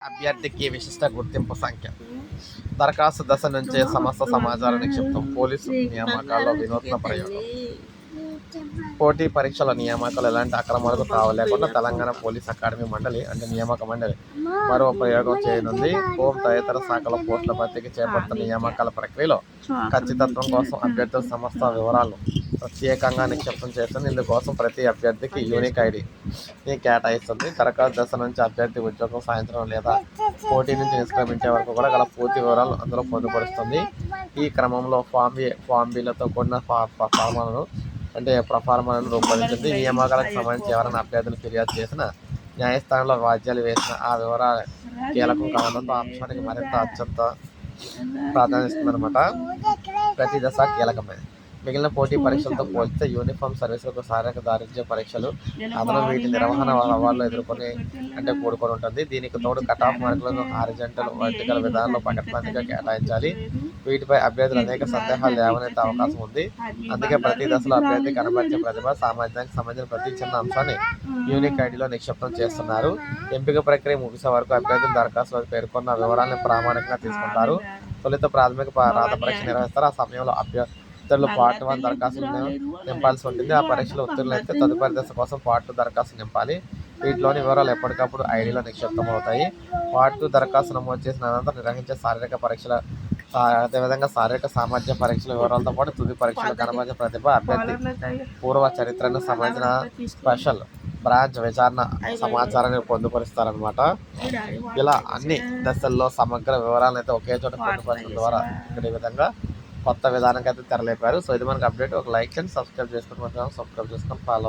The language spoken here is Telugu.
అభ్యర్థికి విశిష్ట గుర్తింపు సంఖ్య దరఖాస్తు దశ నుంచే సమస్త సమాచార నిక్షిప్తం పోలీసు నియామకాల్లో వినూత్న ప్రయోగం పోటీ పరీక్షల నియామకాలు ఎలాంటి అక్రమాలకు తావు లేకుండా తెలంగాణ పోలీస్ అకాడమీ మండలి అంటే నియామక మండలి మరో ప్రయోగం చేయనుంది. హోం తదితర శాఖల పోస్టుల భర్తీకి చేపడుతున్న నియామకాల ప్రక్రియలో ఖచ్చితత్వం కోసం అభ్యర్థుల సమస్త వివరాలను ప్రత్యేకంగా నిక్షిప్తం చేస్తుంది. ఇందుకోసం ప్రతి అభ్యర్థికి యూనిక్ ఐడిని కేటాయిస్తుంది. దరఖాస్తు దశ నుంచి అభ్యర్థి ఉద్యోగం సాధించడం లేదా పోటీ నుంచి నిష్క్రమించే వరకు కూడా గల పూర్తి వివరాలు అందులో పొందుపరుస్తుంది. ఈ క్రమంలో ఫామ్ బిలతో కూడిన ఫార్మాలను ప్రొఫార్మాలను రూపొందించింది. నియామకాలకు సంబంధించి ఎవరైనా అభ్యర్థులు ఫిర్యాదు చేసిన న్యాయస్థానంలో వాద్యాలు వేసిన ఆ వివరాలు కీలకం కావడంతో ఆ అంశానికి మరింత అత్యంత ప్రాధాన్యత ఇస్తుందన్నమాట. ప్రతి దశ కీలకమే. మిగిలిన పోటీ పరీక్షలతో పోల్చితే యూనిఫామ్ సర్వీసులకు శారీరక దారిద్ర్య పరీక్షలు అదనం వీటి నిర్వహణ సవాళ్లు కూడుకొని ఉంటుంది. దీనికి తోడు కటాఫ్ మార్కులను హారిజంటల్ వర్టికల్ విధానంలో పకడ్బందీగా కేటాయించాలి. వీటిపై అభ్యర్థులు అనేక సందేహాలు లేవనెత్తే అవకాశం ఉంది. అందుకే ప్రతి దశలో అభ్యర్థి కనబరిచే ప్రతిభ సామర్థ్యానికి సంబంధించిన ప్రతి చిన్న అంశాన్ని యూనిక్ ఐడిలో నిక్షిప్తం చేస్తున్నారు. ఎంపిక ప్రక్రియ ముగిసే వరకు అభ్యర్థులు దరఖాస్తులో పేర్కొన్న వివరాలను ప్రామాణికంగా తీసుకుంటారు. తొలుత ప్రాథమిక రాత పరీక్ష నిర్వహిస్తారు. ఆ సమయంలో అభ్యర్థులు పార్ట్ 1 దరఖాస్తులు నింపాల్సి ఉంటుంది. ఆ పరీక్షలో ఉత్తీర్ణులైతే తదుపరి దశ కోసం పార్ట్ 2 దరఖాస్తు నింపాలి. వీటిలోని వివరాలు ఎప్పటికప్పుడు ఐడిలో నిక్షిప్తం అవుతాయి. పార్ట్ 2 దరఖాస్తు నమోదు చేసిన అనంతరం నిర్వహించే శారీరక పరీక్షల అదేవిధంగా శారీరక సామర్థ్య పరీక్షల వివరాలతో పాటు తుది పరీక్షలు కనబరిచే ప్రతిభ అభ్యర్థి పూర్వ చరిత్రకు సంబంధించిన స్పెషల్ బ్రాంచ్ విచారణ సమాచారాన్ని పొందుపరుస్తారనమాట. ఇలా అన్ని దశల్లో సమగ్ర వివరాలను అయితే ఒకే చోట పొందుపరచడం ద్వారా ఇక్కడ ఈ విధంగా కొత్త విధానంగా అయితే తెరలేపారు. సో ఇది మనకు అప్డేట్. ఒక లైక్ చేయండి, సబ్స్క్రైబ్ చేసుకుని ఫాలో